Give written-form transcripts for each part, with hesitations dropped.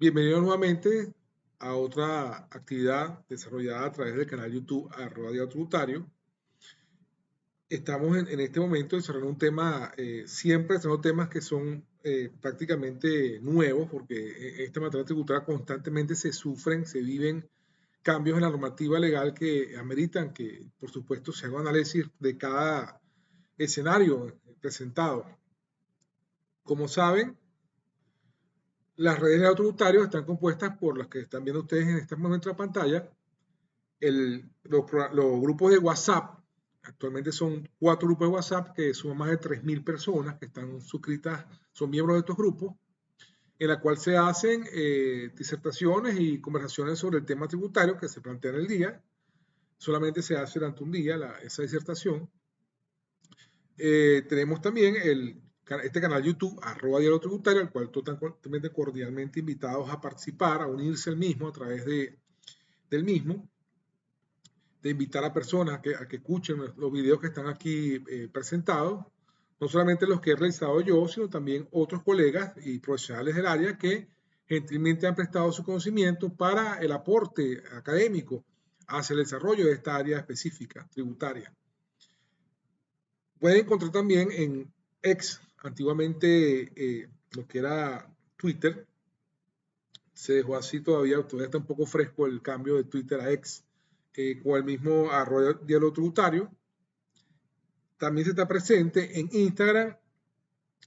Bienvenido nuevamente a otra actividad desarrollada a través del canal YouTube Diario Tributario. Estamos en este momento desarrollando un tema, siempre son temas que son prácticamente nuevos, porque esta materia tributaria constantemente se sufren, se viven cambios en la normativa legal que ameritan que, por supuesto, se haga un análisis de cada escenario presentado. Como saben, las redes de tributario están compuestas por las que están viendo ustedes en este momento en la pantalla. Los grupos de WhatsApp, actualmente son 4 grupos de WhatsApp que suman más de 3.000 personas que están suscritas, son miembros de estos grupos, en la cual se hacen disertaciones y conversaciones sobre el tema tributario que se plantea en el día. Solamente se hace durante un día esa disertación. Tenemos también este canal YouTube, @Diario Tributario, al cual totalmente cordialmente invitados a participar, a unirse al mismo a través del mismo, de invitar a personas a que escuchen los videos que están aquí presentados, no solamente los que he realizado yo, sino también otros colegas y profesionales del área que gentilmente han prestado su conocimiento para el aporte académico hacia el desarrollo de esta área específica tributaria. Pueden encontrar también en X, antiguamente lo que era Twitter, se dejó así todavía está un poco fresco el cambio de Twitter a X, con el mismo @Diario Tributario. También se está presente en Instagram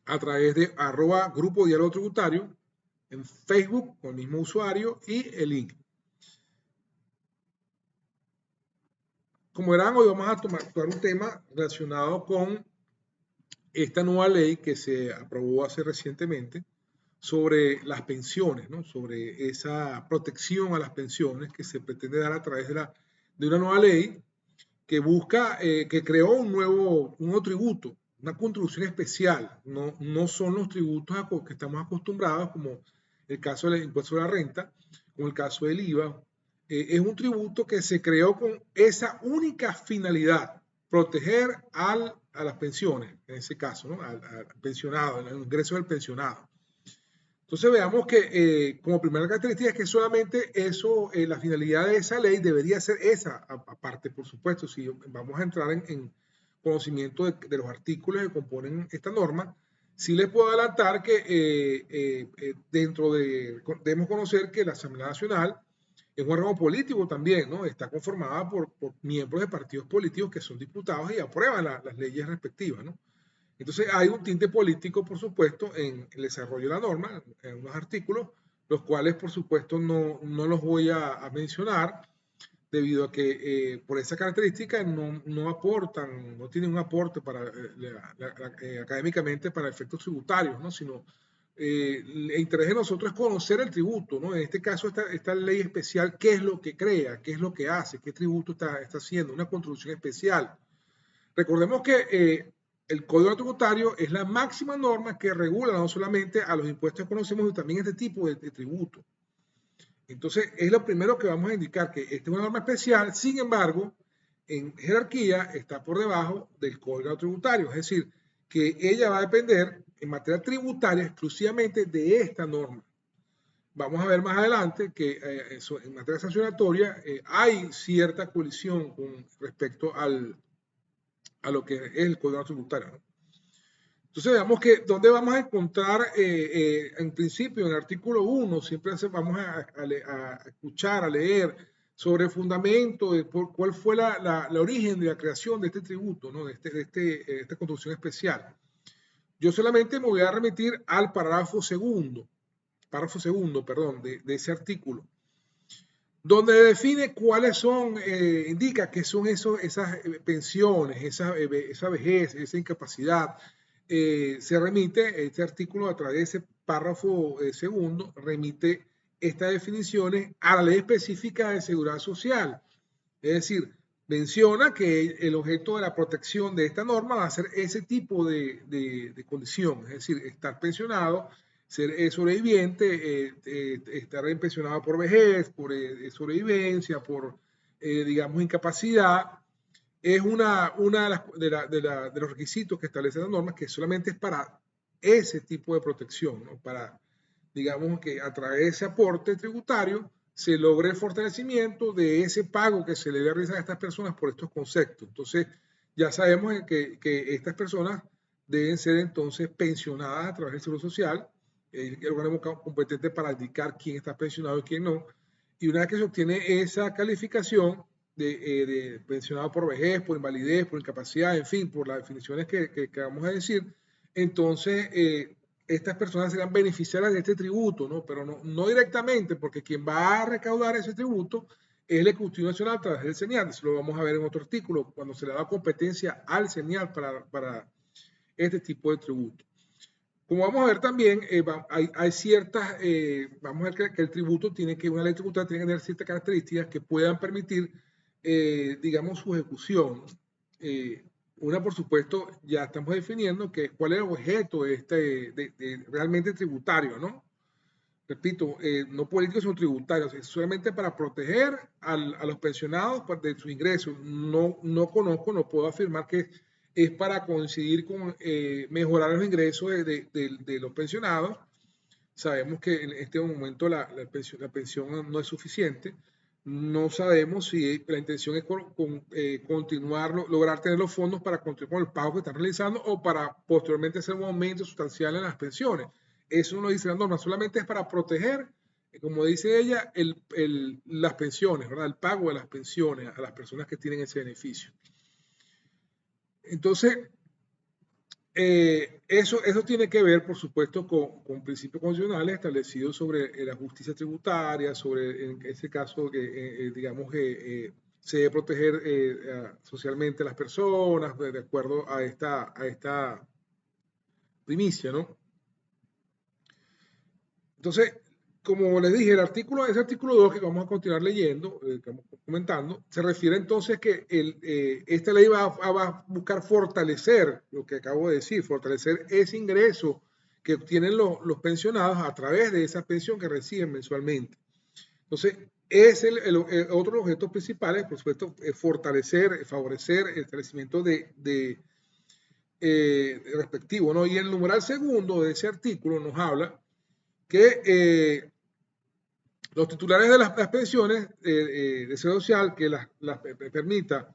a través de @Grupo Diario Tributario, en Facebook con el mismo usuario y el link. Como verán, hoy vamos a tocar un tema relacionado con esta nueva ley que se aprobó hace recientemente sobre las pensiones, ¿no? Sobre esa protección a las pensiones que se pretende dar a través de una nueva ley que busca, que creó un nuevo tributo, una contribución especial. No son los tributos que estamos acostumbrados, como el caso del impuesto a la renta, como el caso del IVA. Es un tributo que se creó con esa única finalidad, proteger a las pensiones, en ese caso, ¿no? al pensionado, al ingreso del pensionado. Entonces veamos que como primera característica es que solamente eso, la finalidad de esa ley debería ser esa, aparte por supuesto, si vamos a entrar en conocimiento de los artículos que componen esta norma, sí les puedo adelantar que debemos conocer que la Asamblea Nacional es un órgano político también, ¿no? Está conformada por miembros de partidos políticos que son diputados y aprueban las leyes respectivas, ¿no? Entonces hay un tinte político, por supuesto, en el desarrollo de la norma, en unos artículos, los cuales, por supuesto, no los voy a mencionar, debido a que por esa característica no aportan, no tienen un aporte para, académicamente para efectos tributarios, ¿no? Sino el interés de nosotros es conocer el tributo, ¿no? En este caso, esta ley especial, ¿qué es lo que crea? ¿Qué es lo que hace? ¿Qué tributo está haciendo? Una contribución especial. Recordemos que el Código Tributario es la máxima norma que regula no solamente a los impuestos que conocemos, sino también este tipo de tributo. Entonces, es lo primero que vamos a indicar, que esta es una norma especial, sin embargo, en jerarquía está por debajo del Código Tributario, es decir, que ella va a depender en materia tributaria exclusivamente de esta norma. Vamos a ver más adelante que en materia sancionatoria hay cierta colisión con respecto a lo que es el Código Tributario, ¿no? Entonces veamos que dónde vamos a encontrar, en principio, en el artículo 1, siempre vamos a escuchar, a leer sobre el fundamento de cuál fue la origen de la creación de este tributo, ¿no? de esta contribución especial. Yo solamente me voy a remitir al párrafo segundo, perdón, de ese artículo, donde define cuáles son, indica que son esas pensiones, esa vejez, esa incapacidad. Se remite este artículo a través de ese párrafo segundo, remite estas definiciones a la ley específica de seguridad social. Es decir, menciona que el objeto de la protección de esta norma va a ser ese tipo de condición, es decir, estar pensionado, ser sobreviviente, estar pensionado por vejez, por sobrevivencia, por, digamos, incapacidad. Es una de los requisitos que establece la norma, que solamente es para ese tipo de protección, ¿no? Para, digamos que a través de ese aporte tributario se logre el fortalecimiento de ese pago que se le debe realizar a estas personas por estos conceptos. Entonces, ya sabemos que estas personas deben ser entonces pensionadas a través del Seguro Social, el organismo competente para indicar quién está pensionado y quién no. Y una vez que se obtiene esa calificación de pensionado por vejez, por invalidez, por incapacidad, en fin, por las definiciones que vamos a decir, entonces estas personas serán beneficiarias de este tributo, ¿no? Pero no directamente, porque quien va a recaudar ese tributo es el Ejecutivo Nacional a través del CENIAT. Eso lo vamos a ver en otro artículo, cuando se le da competencia al CENIAT para este tipo de tributo. Como vamos a ver también, hay ciertas, vamos a ver que el tributo una ley tributaria tiene que tener ciertas características que puedan permitir, digamos, su ejecución. Una, por supuesto, ya estamos definiendo cuál es el objeto de realmente tributario, ¿no? Repito, no políticos sino tributarios, es solamente para proteger a los pensionados de sus ingresos. No conozco, no puedo afirmar que es para coincidir con mejorar los ingresos de los pensionados. Sabemos que en este momento la pensión no es suficiente. No sabemos si la intención es continuar, lograr tener los fondos para continuar con el pago que están realizando o para posteriormente hacer un aumento sustancial en las pensiones. Eso no lo dice la norma, solamente es para proteger, como dice ella, las pensiones, ¿verdad? El pago de las pensiones a las personas que tienen ese beneficio. Entonces, eso tiene que ver, por supuesto, con principios constitucionales establecidos sobre la justicia tributaria, sobre, en ese caso, digamos, se debe proteger socialmente a las personas de acuerdo a esta primicia, ¿no? Entonces, como les dije, ese artículo 2 que vamos a continuar leyendo, que vamos comentando, se refiere entonces que esta ley va a buscar fortalecer lo que acabo de decir, fortalecer ese ingreso que obtienen los pensionados a través de esa pensión que reciben mensualmente. Entonces, es otro de los objetos principales, por supuesto, fortalecer, favorecer el establecimiento respectivo, ¿no? Y el numeral segundo de ese artículo nos habla que los titulares de las pensiones de seguridad social que les permita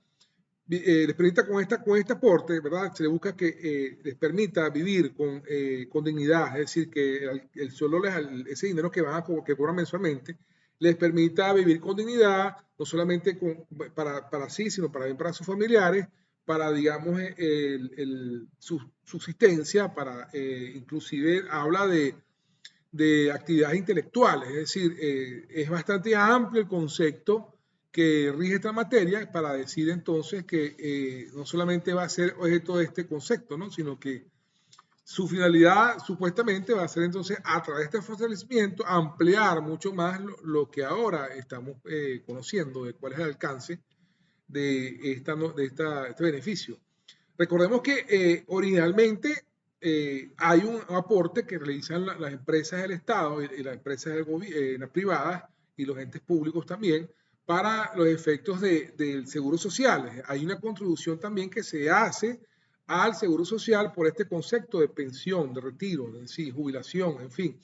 con este aporte, ¿verdad? Se le busca que les permita vivir con dignidad, es decir, que ese dinero que que cobran mensualmente les permita vivir con dignidad, no solamente para sí, sino para sus familiares, para, digamos, su subsistencia, inclusive habla de actividades intelectuales, es decir, es bastante amplio el concepto que rige esta materia para decir entonces que no solamente va a ser objeto de este concepto, ¿no? Sino que su finalidad supuestamente va a ser entonces a través de este fortalecimiento ampliar mucho más lo que ahora estamos conociendo de cuál es el alcance de este beneficio. Recordemos que originalmente hay un aporte que realizan las empresas del Estado y las empresas las privadas y los entes públicos también para los efectos del seguro social. Hay una contribución también que se hace al seguro social por este concepto de pensión, de retiro, en sí, jubilación, en fin.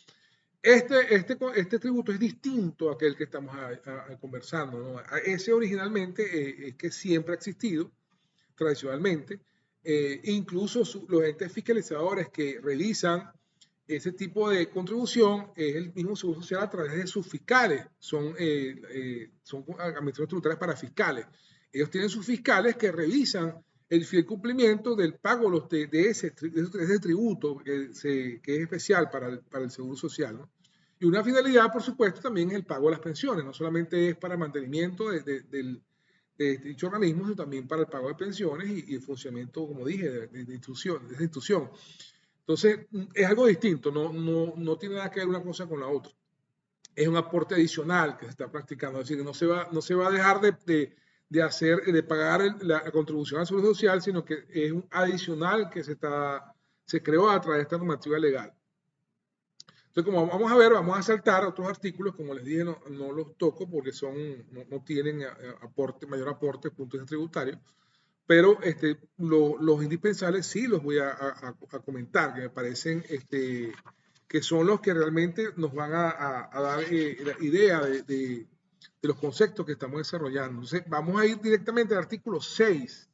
Este tributo es distinto a aquel que estamos conversando, ¿no? Ese originalmente es que siempre ha existido, tradicionalmente. Incluso los entes fiscalizadores que realizan ese tipo de contribución es el mismo Seguro Social a través de sus fiscales. Son administraciones tributarias para fiscales. Ellos tienen sus fiscales que revisan el fiel cumplimiento del pago de ese tributo que es especial para el Seguro Social, ¿no? Y una finalidad, por supuesto, también es el pago de las pensiones. No solamente es para el mantenimiento de dicho organismo, sino también para el pago de pensiones y el funcionamiento, como dije, de esa institución. Entonces, es algo distinto, no tiene nada que ver una cosa con la otra. Es un aporte adicional que se está practicando, es decir, no se va a dejar de pagar la contribución al seguro social, sino que es un adicional que se creó a través de esta normativa legal. Entonces, como vamos a ver, vamos a saltar otros artículos, como les dije, no los toco porque no tienen mayor aporte, puntos tributarios, pero los indispensables sí los voy a comentar, que me parecen que son los que realmente nos van a dar la idea de los conceptos que estamos desarrollando. Entonces, vamos a ir directamente al artículo 6.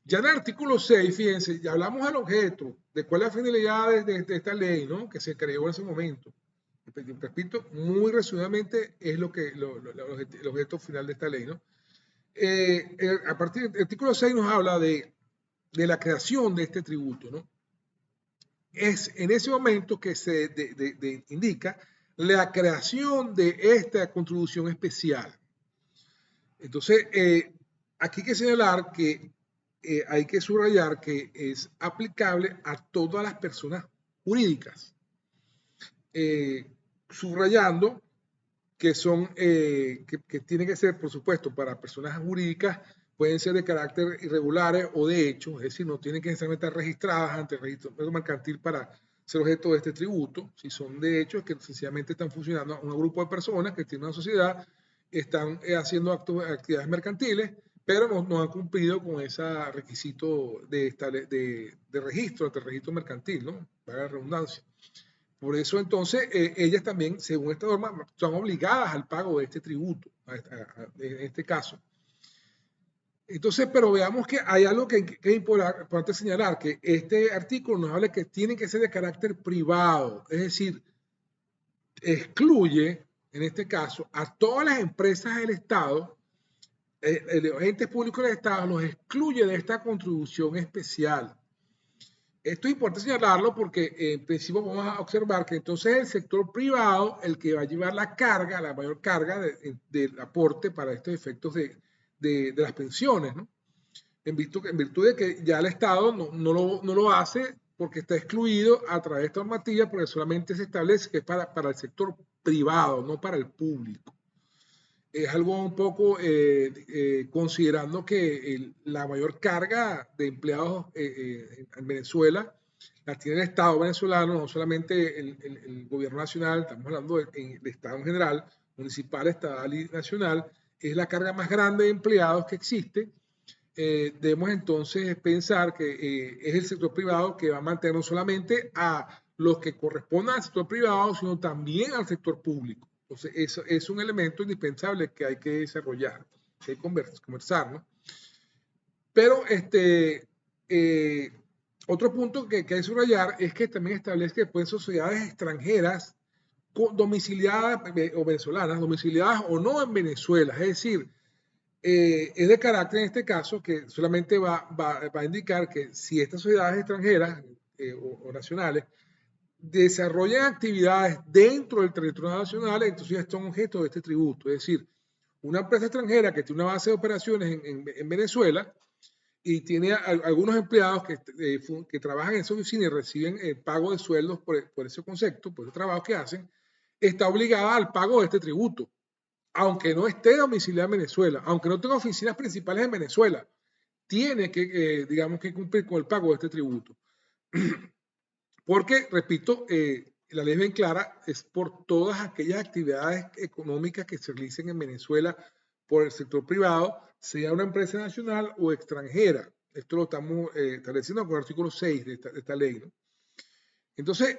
Ya en el artículo 6, fíjense, ya hablamos del objeto, de cuál es la finalidad de esta ley, ¿no? Que se creó en ese momento. Repito, muy resumidamente es el objeto final de esta ley, ¿no? A partir del artículo 6 nos habla de la creación de este tributo, ¿no? Es en ese momento que se indica la creación de esta contribución especial. Entonces, aquí hay que señalar que hay que subrayar que es aplicable a todas las personas jurídicas, subrayando que son, que tienen que ser, por supuesto, para personas jurídicas, pueden ser de carácter irregulares o de hecho, es decir, no tienen que necesariamente estar registradas ante el registro mercantil para ser objeto de este tributo. Si son de hecho, es que sencillamente están funcionando un grupo de personas que tienen una sociedad, están haciendo actividades mercantiles, pero no han cumplido con ese requisito de registro, ante el registro mercantil, ¿no? Para la redundancia. Por eso entonces ellas también, según esta norma, son obligadas al pago de este tributo, en este caso. Entonces, pero veamos que hay algo que es importante señalar, que este artículo nos habla que tiene que ser de carácter privado, es decir, excluye, en este caso, a todas las empresas del Estado, los entes públicos del Estado los excluye de esta contribución especial. Esto es importante señalarlo porque en principio vamos a observar que entonces el sector privado, el que va a llevar la carga, la mayor carga del aporte para estos efectos de las pensiones, ¿no? En virtud de que ya el Estado no lo hace porque está excluido a través de esta normativa, porque solamente se establece que es para el sector privado, no para el público. Es algo un poco considerando que la mayor carga de empleados en Venezuela la tiene el Estado venezolano, no solamente el gobierno nacional, estamos hablando del Estado en general, municipal, estatal y nacional, es la carga más grande de empleados que existe. Debemos entonces pensar que es el sector privado que va a mantener no solamente a los que correspondan al sector privado, sino también al sector público. Entonces, eso es un elemento indispensable que hay que desarrollar, que hay que conversar, ¿no? Pero otro punto que hay que subrayar es que también establece que pueden ser sociedades extranjeras domiciliadas o venezolanas, domiciliadas o no en Venezuela. Es decir, es de carácter en este caso que solamente va a indicar que si estas sociedades extranjeras o nacionales desarrollan actividades dentro del territorio nacional, entonces ya son objeto de este tributo. Es decir, una empresa extranjera que tiene una base de operaciones en Venezuela y tiene algunos empleados que trabajan en esa oficina y reciben pago de sueldos por ese concepto, por el trabajo que hacen, está obligada al pago de este tributo, aunque no esté domiciliada en Venezuela, aunque no tenga oficinas principales en Venezuela, tiene que, digamos, que cumplir con el pago de este tributo. Porque, repito, la ley es bien clara, es por todas aquellas actividades económicas que se realicen en Venezuela por el sector privado, sea una empresa nacional o extranjera. Esto lo estamos estableciendo con el artículo 6 de esta ley, ¿no? Entonces,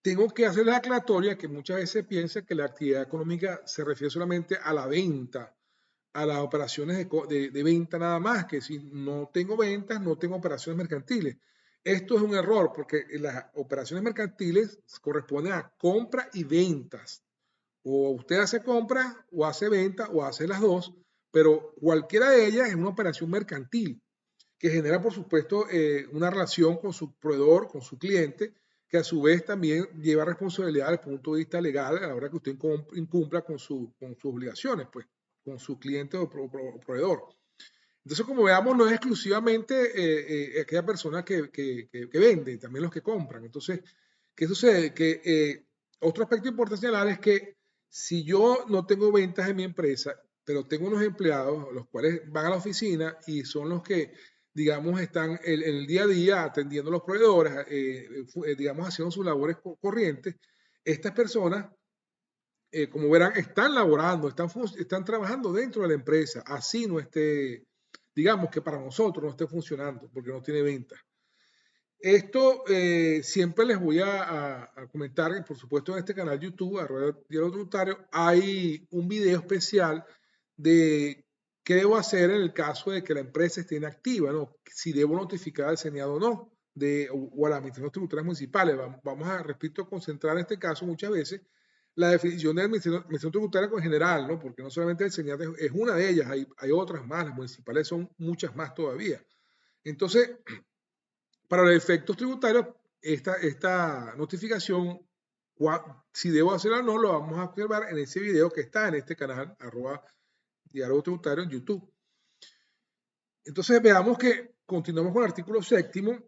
tengo que hacer la aclaratoria que muchas veces se piensa que la actividad económica se refiere solamente a la venta, a las operaciones de venta nada más, que si no tengo ventas, no tengo operaciones mercantiles. Esto es un error porque las operaciones mercantiles corresponden a compra y ventas. O usted hace compra o hace venta o hace las dos, pero cualquiera de ellas es una operación mercantil que genera, por supuesto, una relación con su proveedor, con su cliente, que a su vez también lleva responsabilidad desde el punto de vista legal a la hora que usted incumpla con sus obligaciones, pues, con su cliente o proveedor. Entonces, como veamos, no es exclusivamente aquella persona que vende, también los que compran. Entonces, ¿qué sucede? Que otro aspecto importante señalar es que si yo no tengo ventas en mi empresa, pero tengo unos empleados, los cuales van a la oficina y son los que, digamos, están en el día a día atendiendo a los proveedores, digamos, haciendo sus labores corrientes, estas personas, como verán, están laborando, están trabajando dentro de la empresa, así no esté, digamos que para nosotros no esté funcionando porque no tiene ventas. Esto siempre les voy a comentar, por supuesto en este canal YouTube, Diario Tributario, hay un video especial de qué debo hacer en el caso de que la empresa esté inactiva, ¿no? Si debo notificar al Senado o no, o a las administraciones tributarias municipales. Vamos a, repito, concentrar en este caso muchas veces la definición de administración tributaria en general, ¿no? Porque no solamente el Senado es una de ellas, hay otras más, las municipales son muchas más todavía. Entonces, para los efectos tributarios, esta notificación, si debo hacerla o no, lo vamos a observar en ese video que está en este canal, @diálogo tributario en YouTube. Entonces veamos que continuamos con el artículo 7,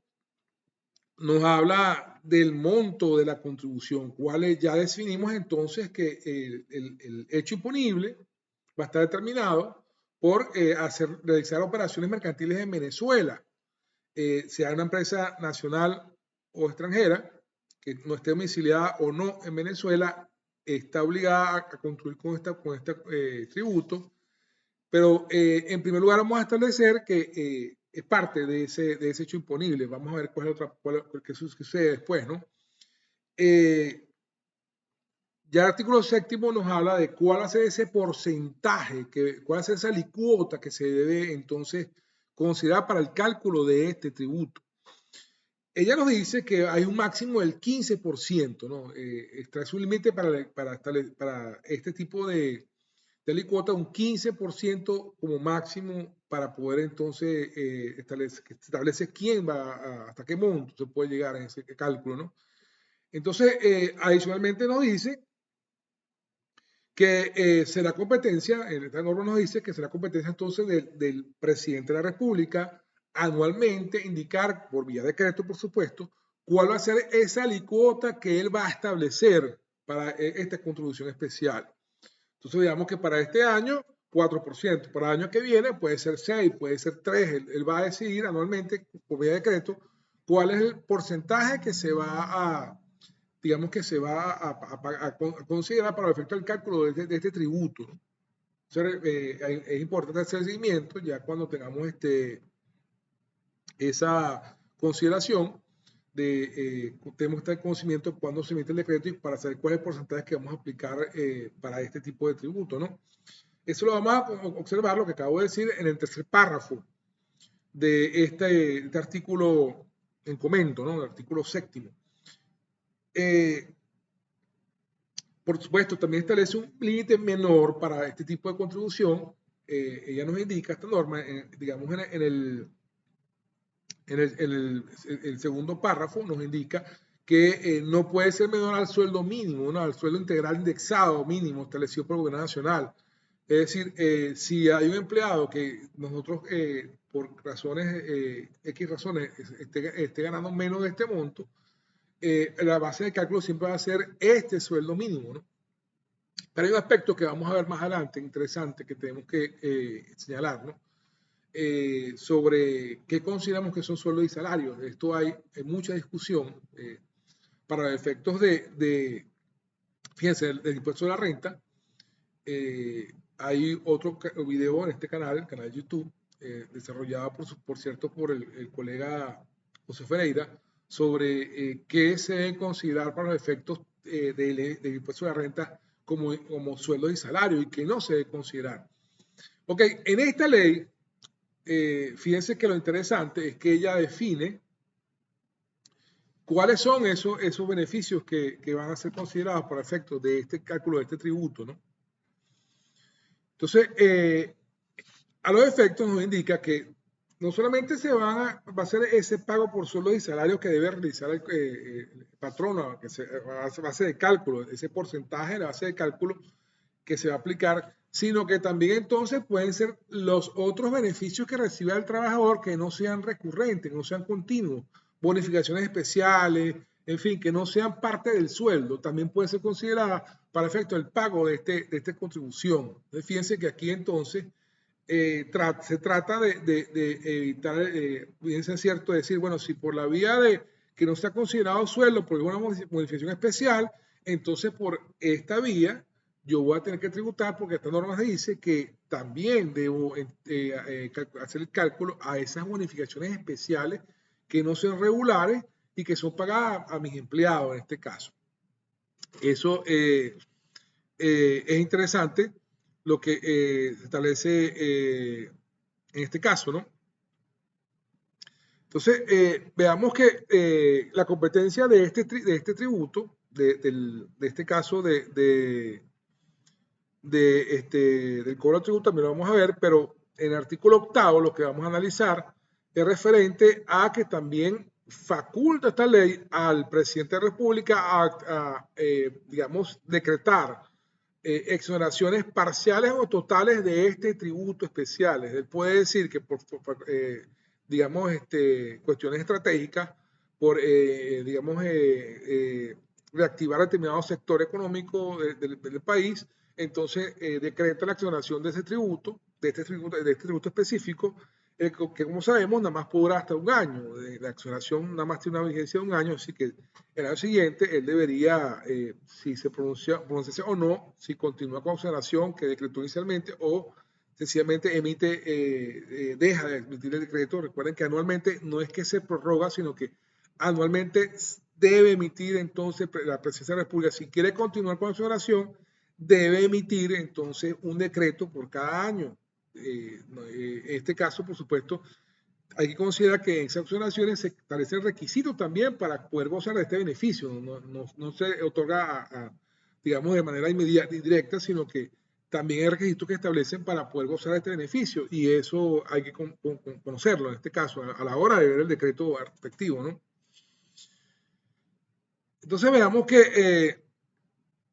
nos habla del monto de la contribución, ya definimos entonces que el hecho imponible va a estar determinado por realizar operaciones mercantiles en Venezuela, sea una empresa nacional o extranjera, que no esté domiciliada o no en Venezuela, está obligada a contribuir con este tributo, pero en primer lugar vamos a establecer que es parte de ese hecho imponible. Vamos a ver qué sucede después, ¿no? Ya el artículo 7 nos habla de cuál va a ser ese porcentaje, cuál va a ser esa alícuota que se debe entonces considerar para el cálculo de este tributo. Ella nos dice que hay un máximo del 15%, ¿no? Es un límite para este tipo de alícuota, un 15% como máximo para poder entonces establece quién va hasta qué monto se puede llegar en ese cálculo, ¿no? Entonces, adicionalmente nos dice que será competencia, en esta norma nos dice que será competencia entonces del presidente de la República anualmente indicar, por vía decreto por supuesto, cuál va a ser esa alícuota que él va a establecer para esta contribución especial. Entonces digamos que para este año 4%, para el año que viene puede ser 6, puede ser 3, él va a decidir anualmente por vía decreto cuál es el porcentaje que se va a, digamos que se va a considerar para el efecto del cálculo de este tributo. Entonces, es importante hacer seguimiento ya cuando tengamos esa consideración tenemos este conocimiento cuando se emite el decreto y para saber cuál es el porcentaje que vamos a aplicar para este tipo de tributo, ¿no? Eso lo vamos a observar, lo que acabo de decir, en el tercer párrafo de este artículo en comento, ¿no? El artículo 7. Por supuesto, también establece un límite menor para este tipo de contribución. Ella nos indica, esta norma, digamos, el segundo párrafo nos indica que no puede ser menor al sueldo mínimo, ¿no? Al sueldo integral indexado mínimo establecido por el gobierno nacional. Es decir, si hay un empleado que nosotros, por razones, X razones, esté ganando menos de este monto, la base de cálculo siempre va a ser este sueldo mínimo, ¿no? Pero hay un aspecto que vamos a ver más adelante, interesante, que tenemos que señalar, ¿no? Sobre qué consideramos que son sueldos y salarios. Esto hay mucha discusión para los efectos fíjense, del impuesto de la renta. Hay otro video en este canal, el canal de YouTube, desarrollado por cierto por el colega José Ferreira, sobre qué se debe considerar para los efectos del impuesto de la renta como sueldo y salario y qué no se debe considerar. Ok, en esta ley, fíjense que lo interesante es que ella define cuáles son esos beneficios que van a ser considerados por efectos de este cálculo de este tributo, ¿no? Entonces, a los efectos nos indica que no solamente va a hacer ese pago por sueldos y salarios que debe realizar el patrono, que base de cálculo, ese porcentaje de la base de cálculo que se va a aplicar, sino que también entonces pueden ser los otros beneficios que reciba el trabajador que no sean recurrentes, que no sean continuos, bonificaciones especiales, en fin, que no sean parte del sueldo, también puede ser considerada para efecto del pago de esta contribución. Entonces, fíjense que aquí entonces se trata de evitar, bien es cierto, decir, bueno, si por la vía de que no se ha considerado sueldo por una modificación especial, entonces por esta vía yo voy a tener que tributar porque esta norma dice que también debo hacer el cálculo a esas bonificaciones especiales que no sean regulares y que son pagadas a mis empleados en este caso. Eso es interesante lo que se establece en este caso, ¿no? Entonces, veamos que la competencia de este tributo, de este caso del cobro de tributo, también lo vamos a ver, pero en el artículo 8 lo que vamos a analizar es referente a que también faculta esta ley al presidente de la República a digamos, decretar exoneraciones parciales o totales de este tributo especial. Él puede decir que por digamos, cuestiones estratégicas, por, digamos, reactivar determinado sector económico del país, entonces decreta la exoneración de ese tributo, de este tributo específico, que como sabemos nada más podrá hasta un año. La exoneración nada más tiene una vigencia de un año, así que el año siguiente él debería, si se pronuncia o no, si continúa con la exoneración que decretó inicialmente o sencillamente deja de emitir el decreto. Recuerden que anualmente no es que se prorroga, sino que anualmente debe emitir entonces la Presidencia de la República, si quiere continuar con la exoneración, debe emitir entonces un decreto por cada año. En este caso, por supuesto, hay que considerar que en esas exoneraciones se establecen requisitos también para poder gozar de este beneficio. No se otorga, digamos, de manera inmediata y directa, sino que también hay requisitos que establecen para poder gozar de este beneficio, y eso hay que conocerlo en este caso, a la hora de ver el decreto respectivo, ¿no? Entonces veamos que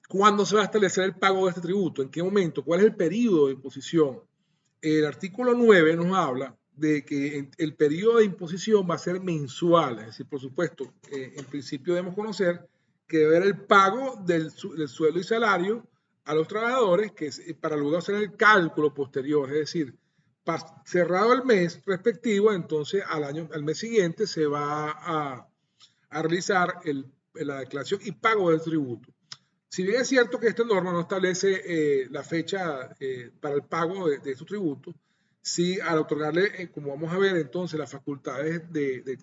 ¿cuándo se va a establecer el pago de este tributo? ¿En qué momento? ¿Cuál es el periodo de imposición? El artículo 9 nos habla de que el periodo de imposición va a ser mensual, es decir, por supuesto, en principio debemos conocer que debe haber el pago del sueldo y salario a los trabajadores, que es para luego hacer el cálculo posterior, es decir, cerrado el mes respectivo, entonces al mes siguiente se va a realizar la declaración y pago del tributo. Si bien es cierto que esta norma no establece la fecha para el pago de estos tributos, sí al otorgarle, como vamos a ver entonces, las facultades de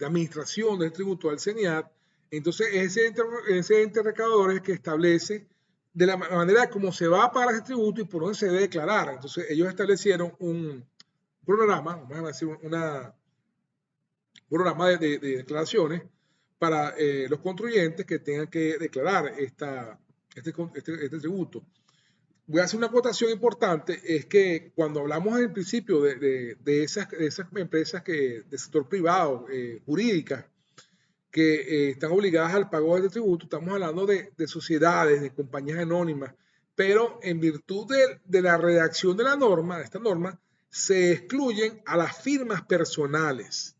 administración del tributo al CENIAT, entonces ese ente recaudador es que establece de la manera como se va a pagar ese tributo y por dónde se debe declarar. Entonces ellos establecieron un programa, vamos a decir, un programa de declaraciones para los contribuyentes que tengan que declarar este tributo. Voy a hacer una acotación importante, es que cuando hablamos en principio de esas empresas del sector privado, jurídicas, que están obligadas al pago de este tributo, estamos hablando de sociedades, de compañías anónimas, pero en virtud de la redacción de la norma, de esta norma, se excluyen a las firmas personales.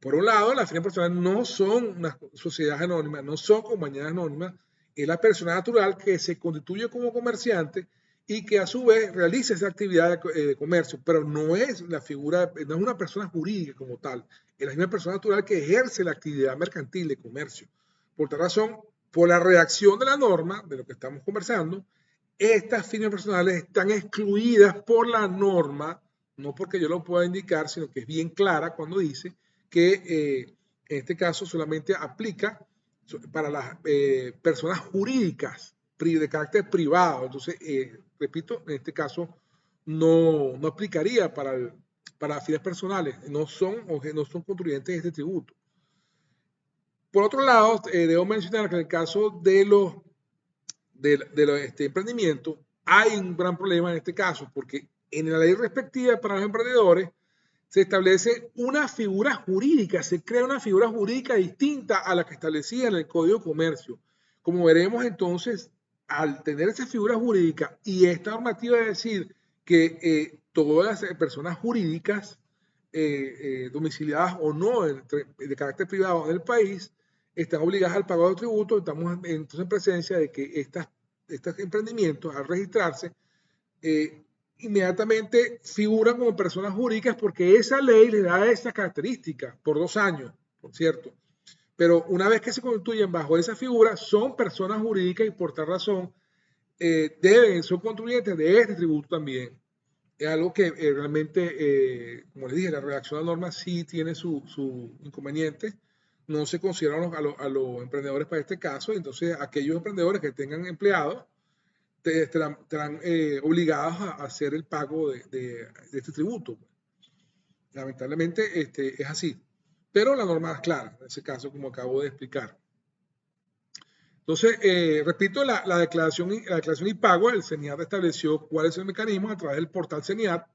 Por un lado, las firmas personales no son unas sociedades anónimas, no son compañías anónimas, es la persona natural que se constituye como comerciante y que a su vez realiza esa actividad de comercio, pero no es la figura, no es una persona jurídica como tal, es la misma persona natural que ejerce la actividad mercantil de comercio. Por tal razón, por la redacción de la norma, de lo que estamos conversando, estas firmas personales están excluidas por la norma, no porque yo lo pueda indicar, sino que es bien clara cuando dice que en este caso solamente aplica para las personas jurídicas de carácter privado. Entonces, repito, en este caso no aplicaría para fines personales, no son contribuyentes de este tributo. Por otro lado, debo mencionar que en el caso de los emprendimientos hay un gran problema en este caso, porque en la ley respectiva para los emprendedores se establece una figura jurídica, se crea una figura jurídica distinta a la que establecía en el Código de Comercio. Como veremos entonces, al tener esa figura jurídica y esta normativa de decir que todas las personas jurídicas domiciliadas o no de carácter privado en el país están obligadas al pago de tributo, estamos entonces en presencia de que estos emprendimientos al registrarse inmediatamente figuran como personas jurídicas porque esa ley les da esa característica por 2 años, por cierto. Pero una vez que se constituyen bajo esa figura, son personas jurídicas y por tal razón son contribuyentes de este tributo también. Es algo que realmente, como les dije, la redacción de la norma sí tiene su inconveniente, no se consideran a los emprendedores para este caso. Entonces, aquellos emprendedores que tengan empleados estarán obligados a hacer el pago de este tributo. Lamentablemente es así, pero la norma es clara, en ese caso, como acabo de explicar. Entonces, repito, la declaración y pago, el CENIAT estableció cuál es el mecanismo a través del portal CENIAT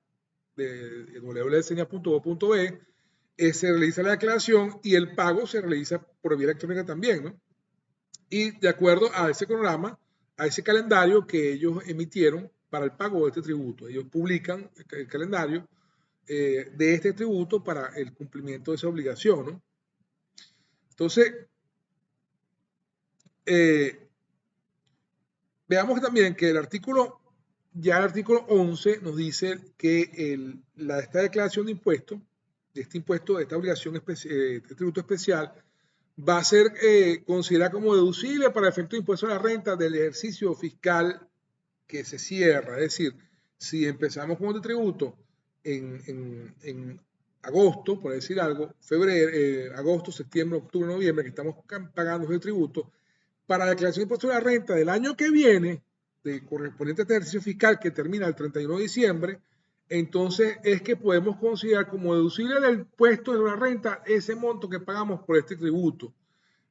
de www.ceniat.gov.be. Se realiza la declaración y el pago se realiza por vía electrónica también, ¿no? Y de acuerdo a ese cronograma, a ese calendario que ellos emitieron para el pago de este tributo. Ellos publican el calendario de este tributo para el cumplimiento de esa obligación, ¿no? Entonces, veamos también que el artículo 11 nos dice que esta declaración de impuesto, de esta obligación, este tributo especial, va a ser considerada como deducible para efecto de impuesto a la renta del ejercicio fiscal que se cierra. Es decir, si empezamos con este tributo en agosto, por decir algo, febrero, agosto, septiembre, octubre, noviembre, que estamos pagando ese tributo, para la declaración de impuesto a la renta del año que viene, de correspondiente a este ejercicio fiscal que termina el 31 de diciembre, entonces es que podemos considerar como deducible del impuesto de la renta ese monto que pagamos por este tributo.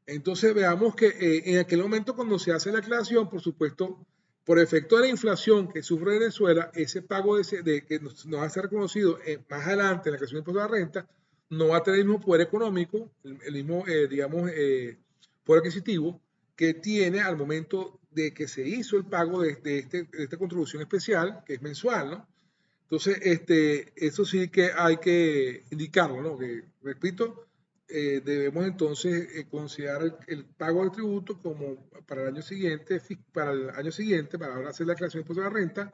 Entonces veamos que en aquel momento cuando se hace la declaración, por supuesto, por efecto de la inflación que sufre Venezuela, ese pago que nos va a ser reconocido más adelante en la declaración de impuesto a la renta, no va a tener el mismo poder económico, el mismo, digamos, poder adquisitivo que tiene al momento de que se hizo el pago de esta contribución especial, que es mensual, ¿no? Entonces, eso sí que hay que indicarlo, ¿no? Que, repito, debemos entonces considerar el pago del tributo como para el año siguiente, para ahora hacer la declaración de impuesto de la renta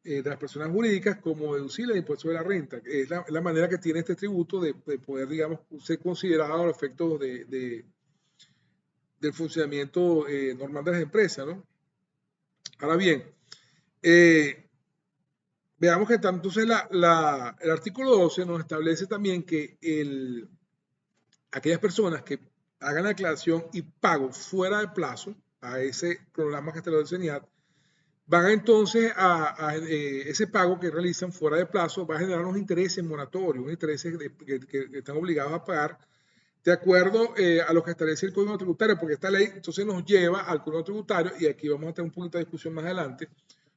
de las personas jurídicas como deducible de impuesto de la renta. Es la manera que tiene este tributo de poder, digamos, ser considerado a los efectos del funcionamiento normal de las empresas, ¿no? Ahora bien, veamos que entonces el artículo 12 nos establece también que aquellas personas que hagan la declaración y pago fuera de plazo a ese programa que establece el CENIAT, van entonces a ese pago que realizan fuera de plazo va a generar unos intereses moratorios, unos intereses que están obligados a pagar de acuerdo a lo que establece el Código Tributario, porque esta ley entonces nos lleva al Código Tributario, y aquí vamos a tener un poquito de discusión más adelante,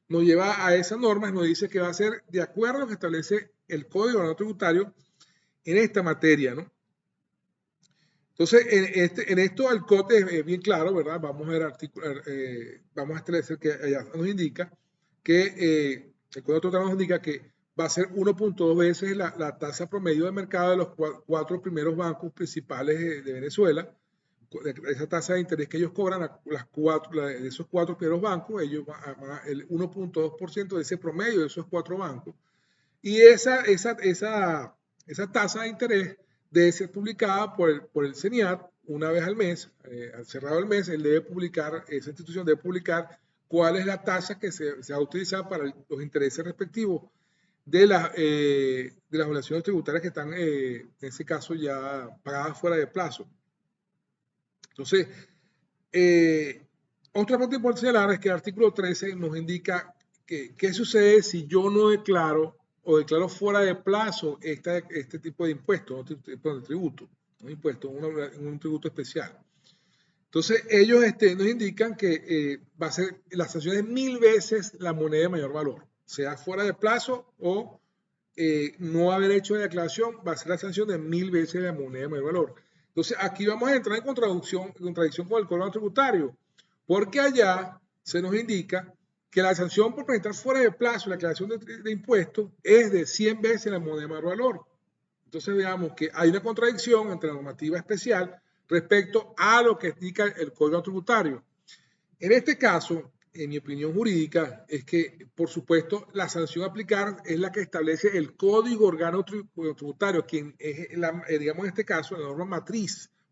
nos lleva a esa norma y nos dice que va a ser de acuerdo a lo que establece el Código Tributario en esta materia, ¿no? Entonces, en esto el COTE es bien claro, ¿verdad? Vamos a ver vamos a establecer que allá nos indica que el Código Tributario nos indica que va a ser 1.2 veces la tasa promedio de mercado de los cuatro primeros bancos principales de Venezuela. Esa tasa de interés que ellos cobran, de esos cuatro primeros bancos, ellos van el 1.2% de ese promedio de esos cuatro bancos. Y esa tasa de interés debe ser publicada por el CENIAT una vez al mes. Al cerrado el mes, esa institución debe publicar cuál es la tasa que se va a utilizar para los intereses respectivos de las obligaciones tributarias que están, en ese caso, ya pagadas fuera de plazo. Entonces, otra parte importante señalar es que el artículo 13 nos indica qué sucede si yo no declaro o declaro fuera de plazo este tipo de impuestos, otro tipo de tributo, un tributo especial. Entonces, ellos nos indican que va a ser la sanción de 1000 veces la moneda de mayor valor, sea fuera de plazo o no haber hecho la declaración, va a ser la sanción de 1000 veces la moneda de mayor valor. Entonces, aquí vamos a entrar en contradicción con el Código Tributario, porque allá se nos indica que la sanción por presentar fuera de plazo la declaración de impuestos es de 100 veces la moneda de mayor valor. Entonces, veamos que hay una contradicción entre la normativa especial respecto a lo que indica el Código Tributario. En este caso, en mi opinión jurídica, es que, por supuesto, la sanción a aplicar es la que establece el Código Orgánico Tributario, quien es, digamos en este caso, la norma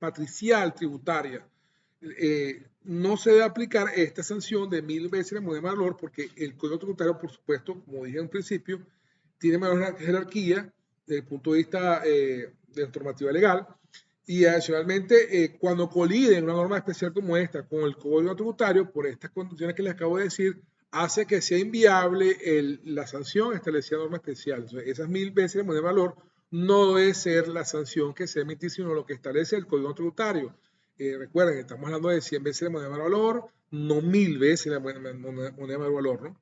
matricial tributaria. No se debe aplicar esta sanción de 1000 veces la moneda de valor porque el Código Tributario, por supuesto, como dije en un principio, tiene mayor jerarquía desde el punto de vista de la normativa legal Y adicionalmente, cuando colide una norma especial como esta con el Código Tributario, por estas condiciones que les acabo de decir, hace que sea inviable la sanción establecida en norma especial. Entonces, esas 1000 veces de moneda de valor no debe ser la sanción que se emite, sino lo que establece el Código Tributario. Recuerden, estamos hablando de 100 veces de moneda de valor, no 1000 veces de moneda de valor, ¿no?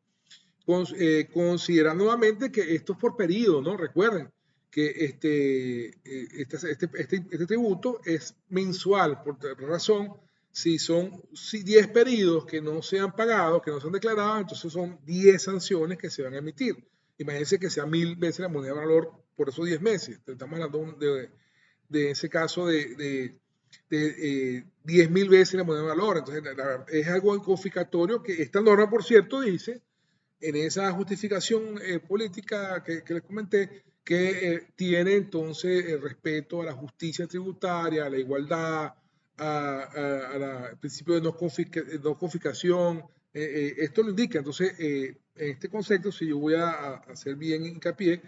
Considerando nuevamente que esto es por periodo, ¿no? Recuerden que este tributo es mensual, por razón, si son 10 periodos que no se han pagado, que no se han declarado, entonces son 10 sanciones que se van a emitir. Imagínense que sea 1000 veces la moneda de valor por esos 10 meses. Estamos hablando de ese caso de 10.000 veces la moneda de valor. Entonces, es algo confiscatorio que esta norma, por cierto, dice en esa justificación política que les comenté, que tiene entonces el respeto a la justicia tributaria, a la igualdad, al principio de no confiscación. Esto lo indica. Entonces, en este concepto, si yo voy a hacer bien hincapié,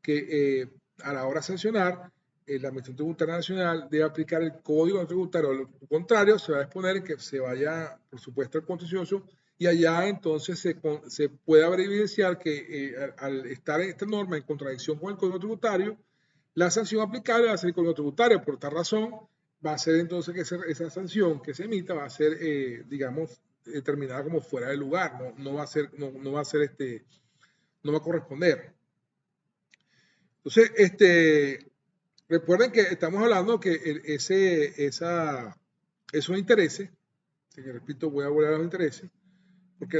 que a la hora de sancionar, la Administración Tributaria Nacional debe aplicar el Código Tributario. Lo contrario, se va a exponer que se vaya, por supuesto, al contencioso y allá entonces se puede evidenciar que al estar esta norma en contradicción con el Código Tributario, la sanción aplicable va a ser el Código Tributario. Por tal razón, va a ser entonces que esa sanción que se emita va a ser, digamos, determinada como fuera de lugar, no va a ser, no va a ser no va a corresponder. Entonces, recuerden que estamos hablando que esos intereses, que repito, voy a volver a los intereses, porque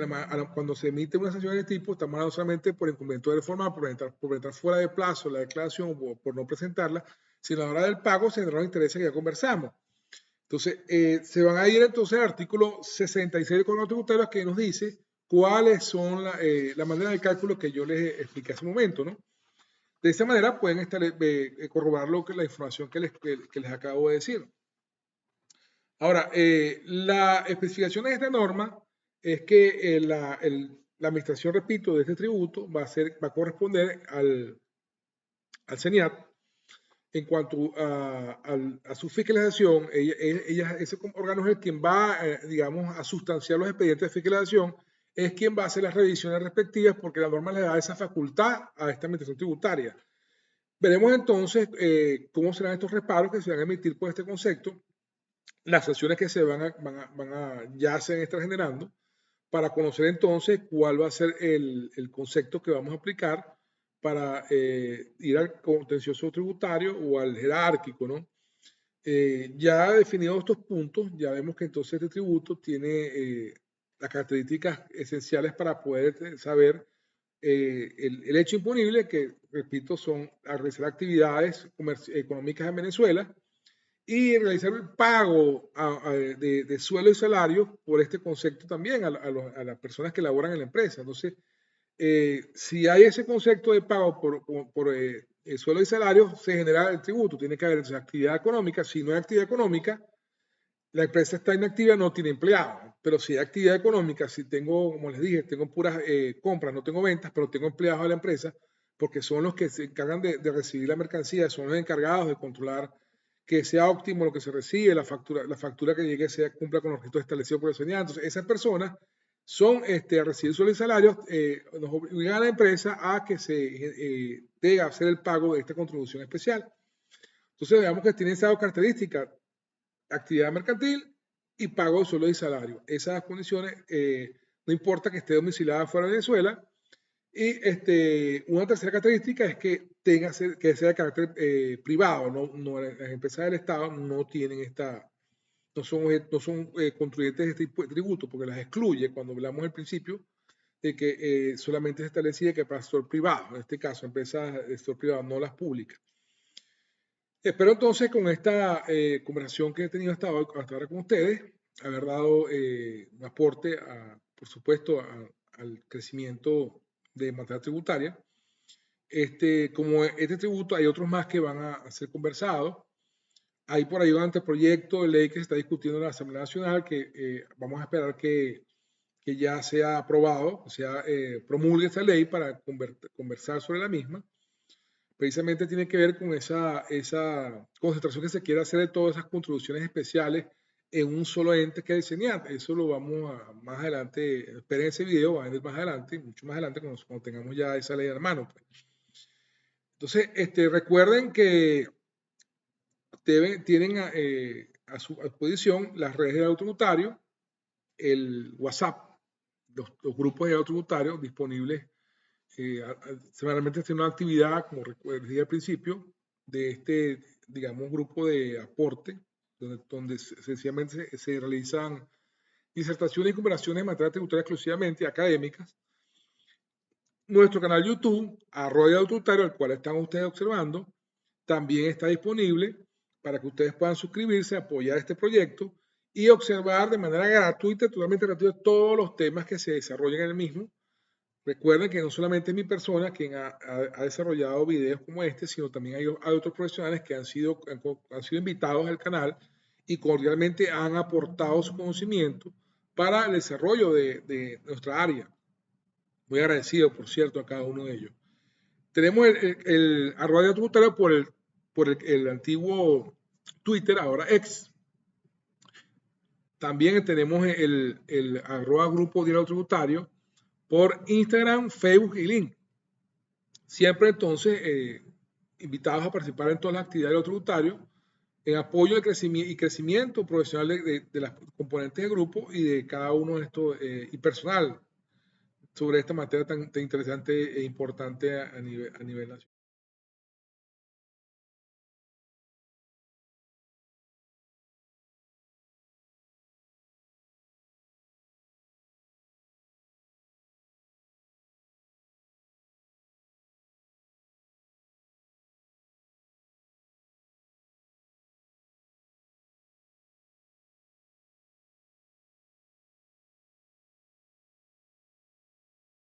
cuando se emite una sanción de este tipo, estamos hablando solamente por incumplimiento de forma, por entrar fuera de plazo la declaración o por no presentarla, sino a la hora del pago se tendrán los intereses que ya conversamos. Entonces, se van a ir entonces al artículo 66 del Código Tributario que nos dice cuáles son la manera de cálculo que yo les expliqué hace un momento, ¿no? De esa manera pueden corroborar la información que les acabo de decir. Ahora, la especificación de esta norma es que la administración, repito, de este tributo va a corresponder al CENIAT en cuanto a su fiscalización. Ese órgano es el quien va, digamos, a sustanciar los expedientes de fiscalización, es quien va a hacer las revisiones respectivas porque la norma le da esa facultad a esta administración tributaria. Veremos entonces cómo serán estos reparos que se van a emitir por este concepto, las sanciones que se ya se están generando, para conocer entonces cuál va a ser el concepto que vamos a aplicar para ir al contencioso tributario o al jerárquico, ¿no? Ya definidos estos puntos, ya vemos que entonces este tributo tiene las características esenciales para poder saber el hecho imponible, que, repito, son a realizar actividades económicas en Venezuela y realizar el pago de sueldo y salario por este concepto también a las personas que laboran en la empresa. Entonces, si hay ese concepto de pago por sueldo y salario, se genera el tributo. Tiene que haber esa actividad económica. Si no hay actividad económica, la empresa está inactiva, no tiene empleados. Pero si hay actividad económica, si tengo, como les dije, tengo puras compras, no tengo ventas, pero tengo empleados de la empresa, porque son los que se encargan de recibir la mercancía, son los encargados de controlar que sea óptimo lo que se recibe, la factura que llegue cumpla con los requisitos establecidos por el señal. Entonces, esas personas son a recibir sueldos y salarios, nos obligan a la empresa a que se debe hacer el pago de esta contribución especial. Entonces, veamos que tiene esas características: actividad mercantil y pago de sueldo y salario. Esas condiciones, no importa que esté domiciliada fuera de Venezuela. Y una tercera característica es que que sea de carácter privado. Las empresas del Estado no tienen no son contribuyentes de este tipo de tributo, porque las excluye cuando hablamos al principio de que solamente se establecía que para el sector privado, en este caso empresas del sector privado, no las públicas. Espero entonces con esta conversación que he tenido hasta ahora con ustedes, haber dado un aporte, por supuesto, al crecimiento de materia tributaria. Como este tributo, hay otros más que van a ser conversados. Hay por ahí un anteproyecto de ley que se está discutiendo en la Asamblea Nacional que vamos a esperar que ya sea aprobado, o sea, promulgue esa ley para conversar sobre la misma. precisamente tiene que ver con esa concentración que se quiere hacer de todas esas contribuciones especiales en un solo ente que diseñar. Eso lo vamos a más adelante, esperen ese video, va a venir más adelante, mucho más adelante cuando tengamos ya esa ley en mano. Pues. Entonces, recuerden que tienen a su disposición las redes de tributario, el WhatsApp, los grupos de tributario disponibles. Semanalmente hacer una actividad, como dije al principio, de digamos, grupo de aporte, donde sencillamente se realizan disertaciones y comparaciones de materia tributaria exclusivamente académicas. Nuestro canal YouTube, Arroyo Tributario, al cual están ustedes observando, también está disponible para que ustedes puedan suscribirse, apoyar este proyecto y observar de manera gratuita, totalmente gratuita, todos los temas que se desarrollan en el mismo. Recuerden que no solamente es mi persona quien ha desarrollado videos como este, sino también hay otros profesionales que han sido invitados al canal y cordialmente han aportado su conocimiento para el desarrollo de nuestra área. Muy agradecido, por cierto, a cada uno de ellos. Tenemos el arroyo tributario por el antiguo Twitter, ahora X. También tenemos el arroba grupo diario tributario por Instagram, Facebook y LinkedIn. Siempre entonces invitados a participar en todas las actividades de los tributarios en apoyo al crecimiento profesional de las componentes del grupo y de cada uno de estos y personal sobre esta materia tan interesante e importante a nivel nacional.